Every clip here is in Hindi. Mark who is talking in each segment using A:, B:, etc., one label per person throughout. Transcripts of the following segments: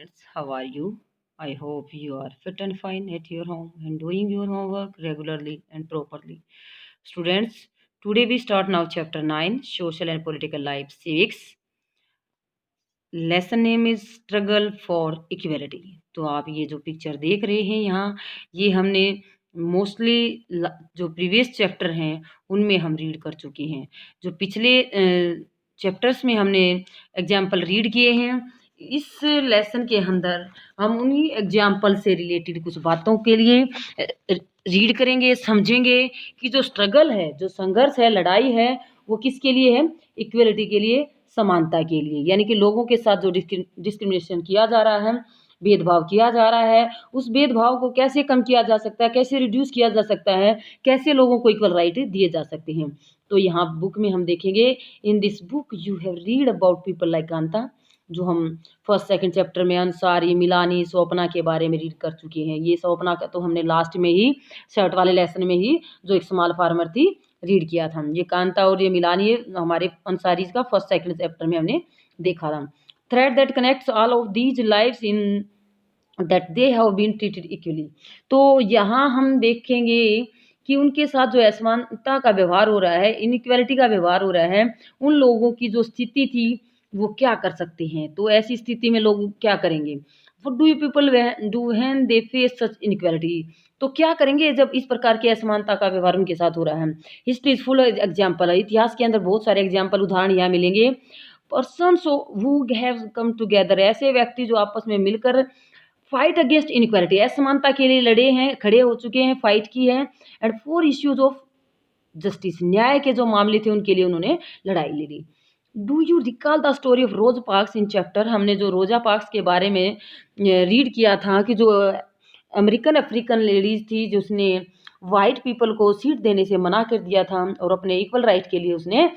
A: friends, how are you? I hope you are fit and fine at your home and doing your homework regularly and properly. Students, today we start now chapter 9 Social and Political Life Civics. Lesson name is struggle for equality. तो आप ये जो पिक्चर देख रहे हैं यहाँ, ये हमने मोस्टली जो प्रीवियस चैप्टर हैं उनमें हम रीड कर चुके हैं। जो पिछले चैप्टर्स में हमने एग्जाम्पल रीड किए हैं, इस लेसन के अंदर हम उन्हीं एग्जाम्पल से रिलेटेड कुछ बातों के लिए रीड करेंगे, समझेंगे कि जो स्ट्रगल है, जो संघर्ष है, लड़ाई है, वो किसके लिए है? इक्वलिटी के लिए, समानता के लिए। यानी कि लोगों के साथ जो डिस्क्रिमिनेशन किया जा रहा है, भेदभाव किया जा रहा है, उस भेदभाव को कैसे कम किया जा सकता है, कैसे रिड्यूस किया जा सकता है, कैसे लोगों को इक्वल राइट दिए जा सकते हैं। तो यहाँ बुक में हम देखेंगे, in this book you have read about people like Kanta, जो हम फर्स्ट सेकंड चैप्टर में अंसारी, मिलानी, स्वप्ना के बारे में रीड कर चुके हैं। ये स्वप्ना का तो हमने लास्ट में ही शर्ट वाले लेसन में ही, जो एक स्मॉल फार्मर थी, रीड किया था। ये कांता और ये मिलानी हमारे अंसारी का फर्स्ट सेकंड चैप्टर में हमने देखा था। Thread that connects all of these lives in that they have been treated equally. तो यहाँ हम देखेंगे कि उनके साथ जो असमानता का व्यवहार हो रहा है, इनइक्वालिटी का व्यवहार हो रहा है, उन लोगों की जो स्थिति थी वो क्या कर सकते हैं। तो ऐसी स्थिति में लोग क्या करेंगे? What do you people do when they face such inequality? तो क्या करेंगे जब इस प्रकार की असमानता का व्यवहार उनके साथ हो रहा है? हिस्ट्री इज फुल एग्जाम्पल है, इतिहास के अंदर बहुत सारे एग्जाम्पल, उदाहरण यहाँ मिलेंगे। Persons who have come together, ऐसे व्यक्ति जो आपस में मिलकर फाइट अगेंस्ट इनइक्वालिटी, असमानता के लिए लड़े हैं, खड़े हो चुके हैं, फाइट की है, and for issues of justice, न्याय के जो मामले थे उनके लिए उन्होंने लड़ाई लड़ी। Do you recall the story of रोजा पार्क्स इन चैप्टर? हमने जो रोजा पार्क्स के बारे में रीड किया था कि जो अमेरिकन अफ्रीकन लेडीज थी, जिसने वाइट पीपल को सीट देने से मना कर दिया था और अपने इक्वल राइट के लिए उसने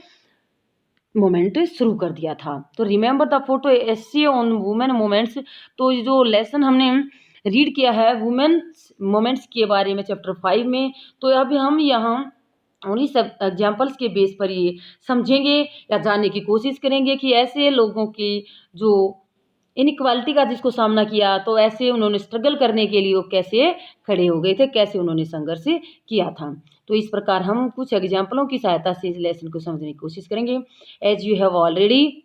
A: मोमेंट शुरू कर दिया था। तो remember the photo essay on women moments. तो जो लेसन हमने रीड किया है वुमेन्स मोमेंट्स के बारे में चैप्टर 5 में, तो अभी हम यहाँ उन्हीं सब एग्जाम्पल्स के बेस पर ये समझेंगे या जानने की कोशिश करेंगे कि ऐसे लोगों की जो इनइक्वालिटी का जिसको सामना किया, तो ऐसे उन्होंने स्ट्रगल करने के लिए वो कैसे खड़े हो गए थे, कैसे उन्होंने संघर्ष किया था। तो इस प्रकार हम कुछ एग्जाम्पलों की सहायता से इस लेसन को समझने की कोशिश करेंगे। As you have already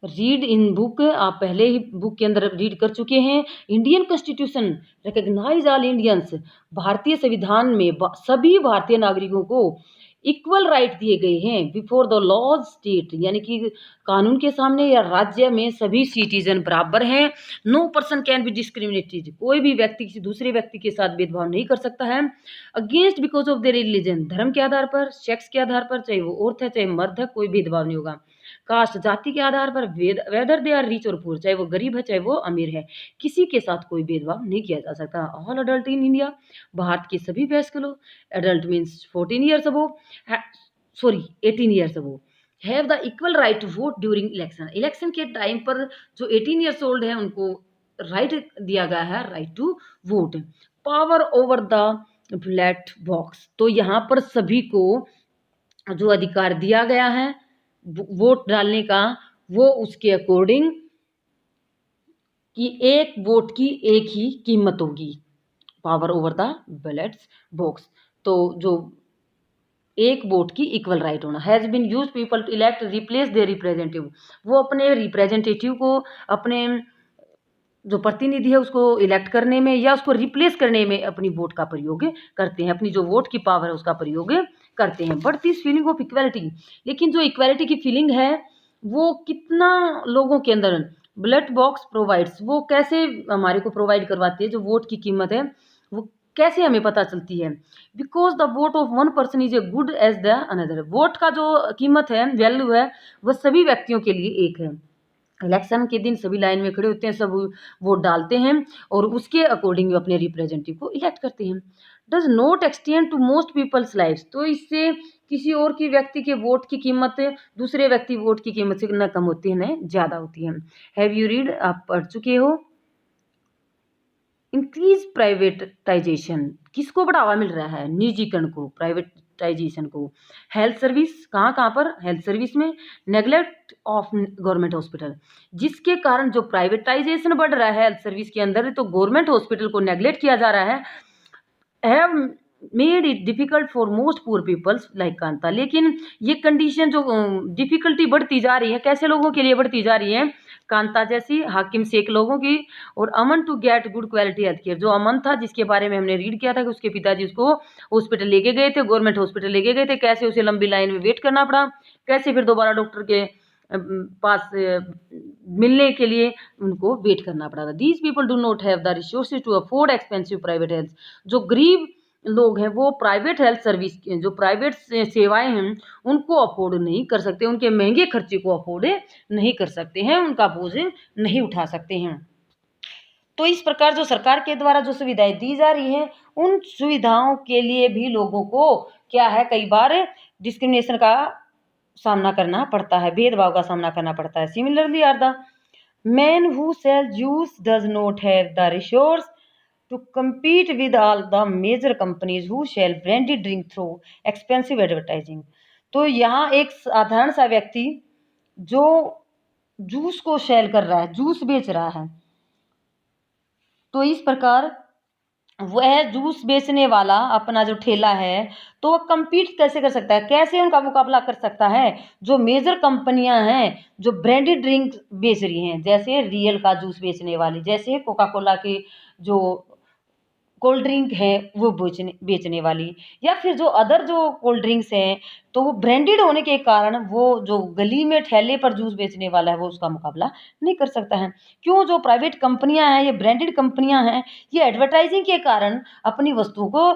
A: read in book, आप पहले ही बुक के अंदर रीड कर चुके हैं। Indian constitution recognise all Indians, भारतीय संविधान में सभी भारतीय नागरिकों को इक्वल राइट दिए गए हैं बिफोर द लॉज स्टेट, यानी कि कानून के सामने या राज्य में सभी सिटीजन बराबर हैं। No person can be discriminated, कोई भी व्यक्ति किसी दूसरे व्यक्ति के साथ भेदभाव नहीं कर सकता है। Against because of their religion, धर्म के आधार पर, सेक्स के आधार पर, चाहे वो औरत है चाहे मर्द है, कोई भेदभाव नहीं होगा। कास्ट, जाति के आधार पर, वेदर दे आर रिच और पुअर, चाहे वो गरीब है चाहे वो अमीर है, किसी के साथ कोई भेदभाव नहीं किया जा सकता। All adult in India, Bharat के सभी वयस्क लोग, adult means 14 years above, sorry 18 years above, have the equal right to vote during election. Election के टाइम पर जो 18 ईयर्स ओल्ड है उनको राइट दिया गया है, right to vote. Power over the ballot box, तो यहाँ पर सभी को जो अधिकार दिया गया है वोट डालने का, वो उसके अकॉर्डिंग कि एक वोट की एक ही कीमत होगी। Power over the ballots box, तो जो एक वोट की इक्वल राइट होना। Has been use people to elect replace their representative, वो अपने रिप्रेजेंटेटिव को, अपने जो प्रतिनिधि है उसको इलेक्ट करने में या उसको रिप्लेस करने में अपनी वोट का प्रयोग करते हैं, अपनी जो वोट की पावर है उसका प्रयोग करते हैं। But this feeling of equality, लेकिन जो इक्वालिटी की फीलिंग है वो कितना लोगों के अंदर, बैलेट बॉक्स प्रोवाइड्स, वो कैसे हमारे को प्रोवाइड करवाती है, जो वोट की कीमत है वो कैसे हमें पता चलती है। Because the vote of one person is a good as the another, vote का जो कीमत है, वैल्यू है, वह सभी व्यक्तियों के लिए एक है। इलेक्शन के दिन सभी लाइन में खड़े होते हैं, सब वोट डालते हैं और उसके अकॉर्डिंग अपने रिप्रेजेंटेटिव को इलेक्ट करते हैं। Does not extend to most peoples lifes, तो इससे किसी और की व्यक्ति के वोट की कीमत दूसरे व्यक्ति वोट की कीमत से न कम होती है न ज़्यादा होती है। हैव यू रीड, आप पढ़ चुके हो। इंक्रीज प्राइवेटाइजेशन, किसको बढ़ावा मिल रहा है? निजीकरण को, प्राइवेट प्राइवेटाइजेशन को। हेल्थ सर्विस कहाँ कहाँ पर, हेल्थ सर्विस में नेग्लेक्ट ऑफ गवर्नमेंट हॉस्पिटल, जिसके कारण जो प्राइवेटाइजेशन बढ़ रहा है हेल्थ सर्विस के अंदर, तो गवर्नमेंट हॉस्पिटल को नेग्लेक्ट किया जा रहा है, have made it difficult for most poor peoples like Kanta. लेकिन ये कंडीशन जो डिफिकल्टी बढ़ती जा रही है, कैसे लोगों के लिए बढ़ती जा रही है, कांता जैसी हाकिम शेख लोगों की, और Oman to get good quality health care. जो अमन था, जिसके बारे में हमने रीड किया था कि उसके पिताजी उसको हॉस्पिटल लेके गए थे, गवर्नमेंट हॉस्पिटल लेके गए थे, कैसे उसे लंबी लाइन में वेट करना पड़ा, कैसे फिर दोबारा डॉक्टर के पास मिलने के लिए उनको वेट करना पड़ा था। These people do not have the resources to afford expensive private health. जो गरीब लोग हैं वो प्राइवेट हेल्थ सर्विस, जो प्राइवेट सेवाएं हैं उनको अफोर्ड नहीं कर सकते, उनके महंगे खर्चे को अफोर्ड नहीं कर सकते हैं, उनका बोझ नहीं उठा सकते हैं। तो इस प्रकार जो सरकार के द्वारा जो सुविधाएं दी जा रही हैं, उन सुविधाओं के लिए भी लोगों को क्या है, कई बार डिस्क्रिमिनेशन का सामना करना पड़ता है, भेदभाव का सामना करना पड़ता है। Similarly are the men who sell juice does not have the resource to compete with all the major companies who sell branded drink through expensive advertising। तो यहाँ एक साधारण सा व्यक्ति जो जूस को सेल कर रहा है, जूस बेच रहा है, तो इस प्रकार वह जूस बेचने वाला अपना जो ठेला है, तो वह कम्पीट कैसे कर सकता है, कैसे उनका मुकाबला कर सकता है, जो मेजर कंपनियां हैं जो ब्रांडेड ड्रिंक बेच रही हैं, जैसे रियल का जूस बेचने वाली, जैसे कोका कोला के जो कोल्ड ड्रिंक है वो बेचने वाली, या फिर जो अदर जो कोल्ड ड्रिंक्स हैं, तो वो ब्रांडेड होने के कारण वो जो गली में ठेले पर जूस बेचने वाला है वो उसका मुकाबला नहीं कर सकता है। क्यों, जो प्राइवेट कंपनियां हैं, ये ब्रांडेड कंपनियां हैं, ये एडवर्टाइजिंग के कारण अपनी वस्तुओं को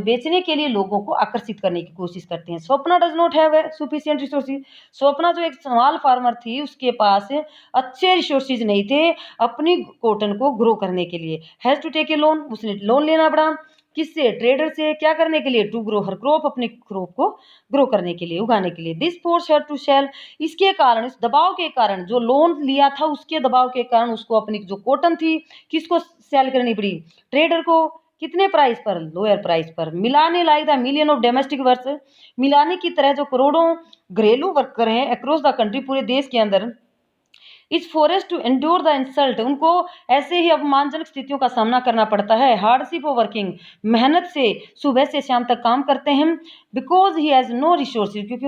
A: बेचने के लिए लोगों को आकर्षित करने की कोशिश करते हैं। Swapna does not have sufficient resources. Swapna जो एक स्मॉल फार्मर थी, उसके पास अच्छे रिसोर्सेज नहीं थे अपनी कॉटन को ग्रो करने के लिए। Has to take a loan, उसने लोन लेना पड़ा, किससे, ट्रेडर से, क्या करने के लिए, टू ग्रो हर क्रॉप, अपनी क्रॉप को ग्रो करने के लिए, उगाने के लिए। This force her to sell, इसके कारण, इस दबाव के कारण, जो लोन लिया था उसके दबाव के कारण उसको अपनी जो कॉटन थी किसको सेल करनी पड़ी, ट्रेडर को। कितने प्राइस पर, लोअर प्राइस पर। मिलाने like the million of domestic workers, मिलाने की तरह जो करोड़ों घरेलू वर्कर हैं अक्रॉस द कंट्री, पूरे देश के अंदर, इस forced to endure the insult, उनको ऐसे ही अपमानजनक स्थितियों का सामना करना पड़ता है। हार्डशिप ऑफ वर्किंग, मेहनत से सुबह से शाम तक काम करते हैं। Because he has no resources, क्योंकि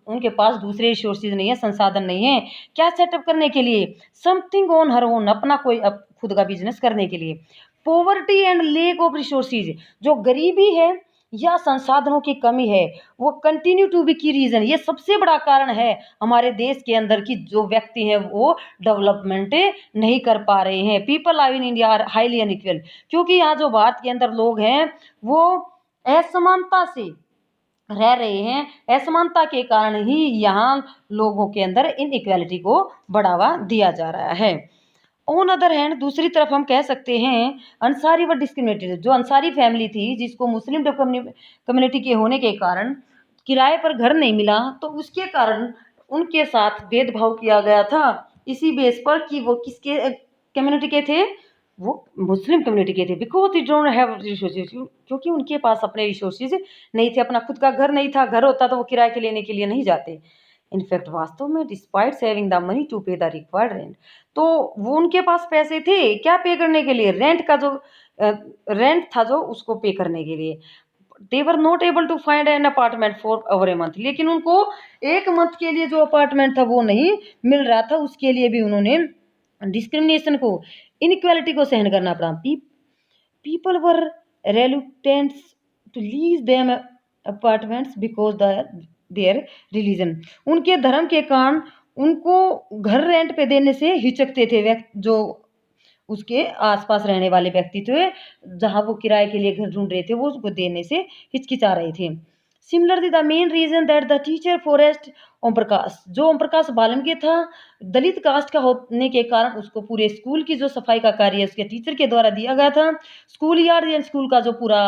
A: उनके पास दूसरे रिसोर्सेज नहीं है, संसाधन नहीं है, क्या सेटअप करने के लिए, समथिंग ऑन हर ओन, अपना कोई खुद का बिजनेस करने के लिए। Poverty and lake of resources, जो गरीबी है या संसाधनों की कमी है, वो कंटिन्यू टू बी की रीजन, ये सबसे बड़ा कारण है हमारे देश के अंदर की जो व्यक्ति हैं वो डेवलपमेंट नहीं कर पा रहे हैं। People live in India are highly unequal, क्योंकि यहाँ जो भारत के अंदर लोग हैं वो असमानता से रह रहे हैं, असमानता के कारण ही यहाँ लोगों के अंदर इनइक्वालिटी को बढ़ावा दिया जा रहा है। ऑन अदर हैंड, दूसरी तरफ हम कह सकते हैं अंसारी व डिस्क्रिमिनेटेड, जो अंसारी फैमिली थी जिसको मुस्लिम कम्युनिटी के होने के कारण किराए पर घर नहीं मिला, तो उसके कारण उनके साथ भेदभाव किया गया था, इसी बेस पर कि वो किसके कम्युनिटी के थे, वो मुस्लिम कम्युनिटी के थे। Because they don't have resources, क्योंकि उनके पास अपने रिसोर्सेज नहीं थे, अपना खुद का घर नहीं था, घर होता तो वो किराए के लेने के लिए नहीं जाते। इनफैक्ट वास्तव में despite saving the money to pay the required rent, तो वो उनके पास पैसे थे क्या पे करने के लिए, रेंट का जो रेंट था जो उसको पे करने के लिए। They were not able to find an apartment for over a month, लेकिन उनको एक मंथ के लिए जो अपार्टमेंट था वो नहीं मिल रहा था, उसके लिए भी उन्होंने डिस्क्रिमिनेशन को, इनइक्वालिटी को सहन करना पड़ा। People were reluctants to lease them apartments because their religion, उनके धर्म के कारण उनको घर रेंट पे देने से हिचकते थे व्यक्ति, जो उसके आसपास रहने वाले व्यक्ति थे, जहां वो किराए के लिए घर ढूंढ रहे थे वो उसको देने से हिचकिचा रहे थे। Similarly the main reason that the teacher forced Om Prakash, जो ओम प्रकाश बालमगे था, दलित कास्ट का होने के कारण उसको पूरे स्कूल की जो सफाई का कार्य उसके टीचर के द्वारा दिया गया था। स्कूल यार्ड या स्कूल का जो पूरा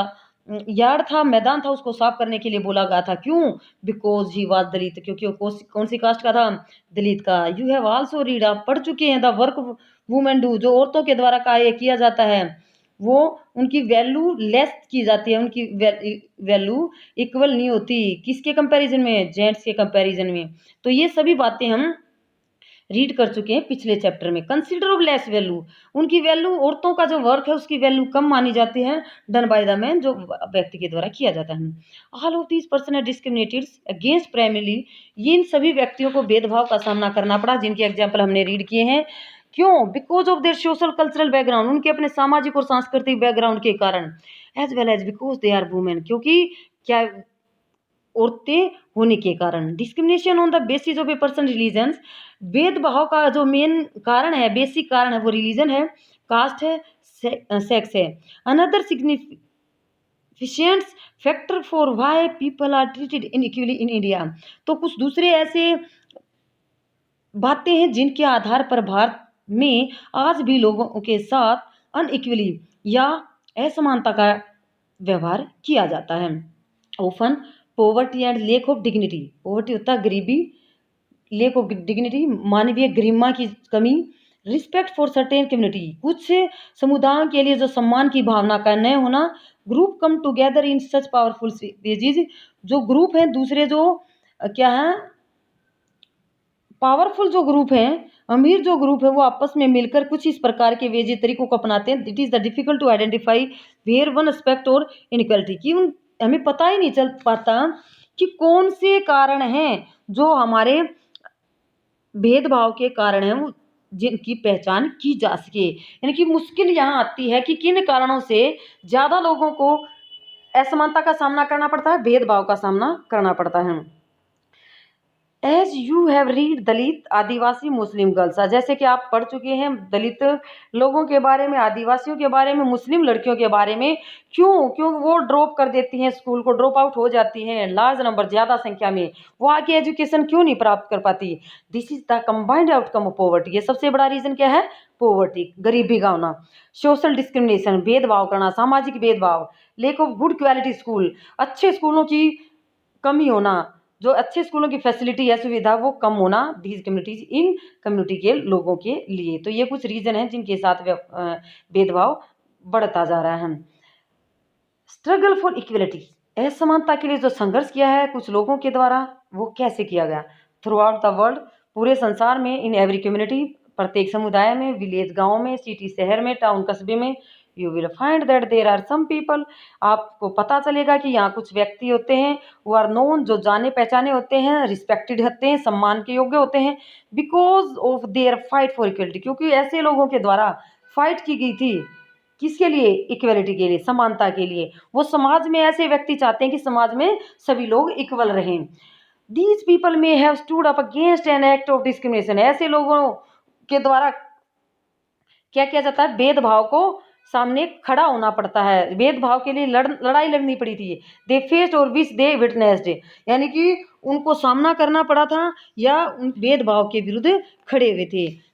A: यार्ड था, मैदान था, उसको साफ करने के लिए बोला गया था। क्यों, बिकॉज ही वाज दलित, क्योंकि वो कौन सी कास्ट का था, दलित का। यू हैव आल्सो रीड, आप पढ़ चुके हैं, द वर्क वुमेन डू, जो औरतों के द्वारा कार्य किया जाता है, वो उनकी वैल्यू लेस की जाती है, उनकी वैल्यू इक्वल नहीं होती। किसके कंपैरिजन में? जेंट्स के कंपैरिजन में। तो ये सभी बातें हम रीड कर चुके हैं पिछले चैप्टर में। कंसिडर ऑफ लेस वैल्यू, उनकी वैल्यू, औरतों का जो वर्क है उसकी वैल्यू कम मानी जाती है डन बाय द मैन, जो व्यक्ति के द्वारा किया जाता है। All of these person are discriminated against primarily, ये इन सभी व्यक्तियों को भेदभाव का सामना करना पड़ा जिनके एग्जाम्पल हमने रीड किए हैं। क्यों? Because of their social cultural background, उनके अपने सामाजिक और सांस्कृतिक बैकग्राउंड के कारण। As well as because they are women, क्योंकि क्या औरतें होने के कारण। Discrimination on the basis of a person religion, भेदभाव का जो मेन कारण है, बेसिक कारण है, वो रिलीजन है, कास्ट है, सेक्स है। Another significant factor for why people are treated unequally in India, तो कुछ दूसरे ऐसे बातें हैं जिनके आधार पर भारत में आज भी लोगों के साथ अनइक्वली या असमानता का व्यवहार किया जाता है। Often poverty and lake of dignity, poverty होता है गरीबी, लेक ऑफ डिग्निटी मानवीय गरिमा की कमी, रिस्पेक्ट फॉर सर्टेन कम्युनिटी, कुछ समुदायों के लिए जो सम्मान की भावना का न होना, group come together in such powerful ways, जो ग्रुप हैं दूसरे जो क्या है पावरफुल जो ग्रुप हैं, अमीर जो ग्रुप है, वो आपस में मिलकर कुछ इस प्रकार के वेजी तरीकों को अपनाते हैं। It is the difficult to identify where one aspect और इनइक्वालिटी की, हमें पता ही नहीं चल पाता कि कौन से कारण हैं जो हमारे भेदभाव के कारण हैं, वो जिनकी पहचान की जा सके। यानी कि मुश्किल यहाँ आती है कि किन कारणों से ज्यादा लोगों को असमानता का सामना करना पड़ता है, भेदभाव का सामना करना पड़ता है। As you have read Dalit Adivasi Muslim girls, जैसे कि आप पढ़ चुके हैं दलित लोगों के बारे में, आदिवासियों के बारे में, मुस्लिम लड़कियों के बारे में। क्यों वो ड्रॉप कर देती हैं स्कूल को, ड्रॉप आउट हो जाती हैं लार्ज नंबर, ज़्यादा संख्या में, वो आगे एजुकेशन क्यों नहीं प्राप्त कर पाती? This is the combined outcome of poverty, ये सबसे बड़ा रीजन क्या है? पॉवर्टी, गरीबी का होना, सोशल डिस्क्रिमिनेशन, भेदभाव करना, सामाजिक भेदभाव, lake of good quality school, अच्छे स्कूलों की कमी होना, जो अच्छे स्कूलों की फैसिलिटी है, सुविधा, वो कम होना, दीज कम्युनिटीज, इन कम्युनिटी के लोगों के लिए। तो ये कुछ रीजन हैं जिनके साथ भेदभाव बढ़ता जा रहा है। स्ट्रगल फॉर इक्वलिटी, असमानता के लिए जो संघर्ष किया है कुछ लोगों के द्वारा, वो कैसे किया गया? थ्रू आउट द वर्ल्ड, पूरे संसार में, इन एवरी कम्युनिटी, प्रत्येक समुदाय में, विलेज गांव में, सिटी शहर में, टाउन कस्बे में, you will find that there are some people, आपको पता चलेगा कि यहाँ कुछ व्यक्ति होते हैं, वो आर नोन, जो जाने पहचाने होते हैं, रिस्पेक्टेड होते हैं, सम्मान के योग्य होते हैं, because of there fight for equality, क्योंकि ऐसे लोगों के द्वारा फाइट की गई थी, किसके लिए? इक्वलिटी के लिए, समानता के लिए। वो समाज में ऐसे व्यक्ति चाहते हैं कि समाज में सभी लोग इक्वल रहें। दीज पीपल में have stood up against an act of discrimination, ऐसे लोगों के द्वारा क्या किया जाता है? भेदभाव को सामने खड़ा होना पड़ता है, भेदभाव के लिए लड़ाई लड़नी पड़ी थी। दे फेस्ड और विच दे विटनेस्ड, यानी कि उनको सामना करना पड़ा था या उन भेदभाव के विरुद्ध खड़े हुए थे।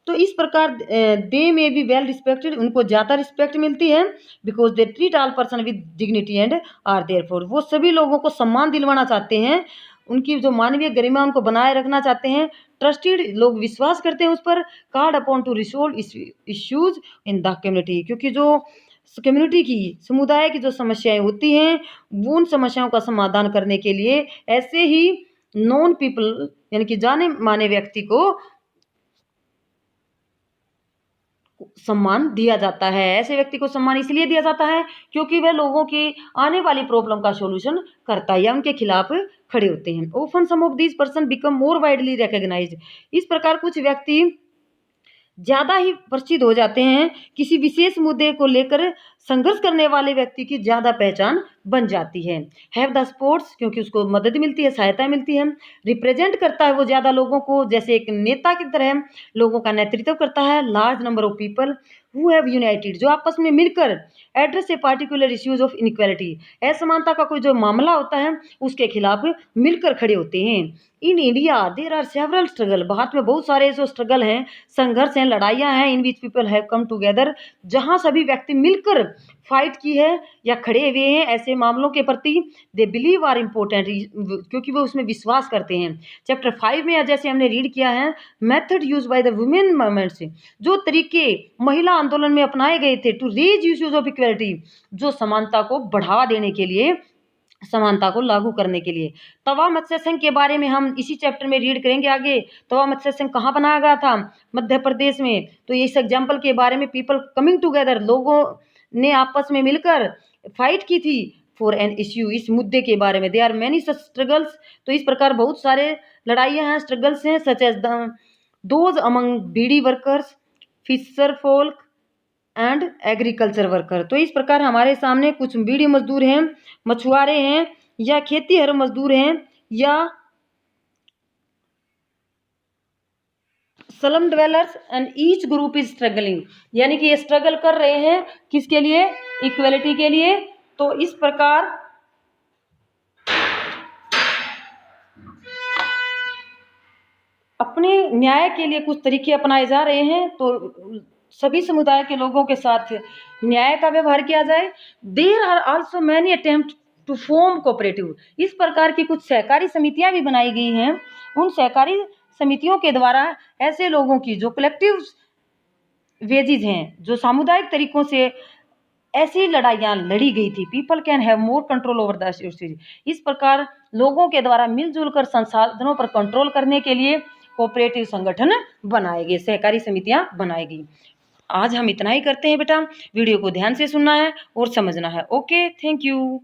A: तो इस प्रकार दे में बी वेल रिस्पेक्टेड, उनको ज़्यादा रिस्पेक्ट मिलती है, because they treat all person with dignity and are therefore, वो सभी लोगों को सम्मान दिलवाना चाहते हैं, उनकी जो मानवीय गरिमा उनको बनाए रखना चाहते हैं, ट्रस्टेड, लोग विश्वास करते हैं उस पर, card upon two resolve issues in the community, क्योंकि जो कम्युनिटी की, समुदाय की जो समस्याएं होती हैं, वो उन समस्याओं का समाधान करने के लिए ऐसे ही नॉन पीपल, यानी कि जाने माने व्यक्ति को सम्मान दिया जाता है। ऐसे व्यक्ति को सम्मान इसलिए दिया जाता है क्योंकि वह लोगों की आने वाली प्रॉब्लम का सॉल्यूशन करता है या उनके खिलाफ खड़े होते हैं। Often some of these person become more widely recognised, इस प्रकार कुछ व्यक्ति ज़्यादा ही परिचित हो जाते हैं, किसी विशेष मुद्दे को लेकर संघर्ष करने वाले व्यक्ति की ज़्यादा पहचान बन जाती है। हैव द स्पोर्ट्स, क्योंकि उसको मदद मिलती है, सहायता मिलती है। रिप्रेजेंट करता है वो ज़्यादा लोगों को, जैसे एक नेता की तरह लोगों का नेतृत्व करता है। Large number of people who have United, जो आपस में मिलकर address a particular issues of inequality, असमानता का कोई जो मामला होता है उसके खिलाफ मिलकर खड़े होते हैं। In India there are several struggle, Bharat में बहुत सारे जो स्ट्रगल हैं, संघर्ष हैं, लड़ाइयाँ हैं, in which people have come together, जहाँ सभी व्यक्ति मिलकर फाइट की है या खड़े हुए हैं ऐसे मामलों के प्रति। दे बिलीव आर इम्पोर्टेंट, क्योंकि वो उसमें विश्वास करते हैं। चैप्टर 5 में जैसे हमने रीड किया है, method use by the women movement से, जो तरीके महिला आंदोलन में अपनाए गए थे to reach use of equality, जो समानता को बढ़ावा देने के लिए, समानता को लागू करने के लिए। तवा मत्स्य संघ के बारे में हम इसी चैप्टर में रीड करेंगे आगे। तवा मत्स्य संघ कहाँ बनाया गया था? मध्य प्रदेश में। तो इस एग्जाम्पल के बारे में, पीपल कमिंग टुगेदर, लोगों ने आपस में मिलकर फाइट की थी फॉर एन इश्यू, इस मुद्दे के बारे में। They are many such struggles, तो इस प्रकार बहुत सारे लड़ाइयाँ हैं, स्ट्रगल्स हैं, such as those among beedi workers, fisher folk and agriculture worker. तो इस प्रकार हमारे सामने कुछ बीड़ी मजदूर हैं, मछुआरे हैं, या खेती हर मजदूर हैं, या slum dwellers, and each group is struggling, यानी कि ये स्ट्रगल कर रहे हैं किसके लिए? इक्वलिटी के लिए। तो इस प्रकार अपने न्याय के लिए कुछ तरीके अपनाए जा रहे हैं, तो सभी समुदाय के लोगों के साथ न्याय का व्यवहार किया जाए। There are also many attempt to form cooperative, इस प्रकार की कुछ सहकारी समितियां भी बनाई गई हैं। उन सहकारी समितियों के द्वारा ऐसे लोगों की जो कलेक्टिव वेजेज हैं, जो सामुदायिक तरीकों से ऐसी लड़ाइयाँ लड़ी गई थी, people can have more control over the issues. इस प्रकार लोगों के द्वारा मिलजुल कर संसाधनों पर कंट्रोल करने के लिए कोऑपरेटिव संगठन बनाए गए, सहकारी समितियां बनाई गई। आज हम इतना ही करते हैं बेटा, वीडियो को ध्यान से सुनना है और समझना है। Okay, thank you.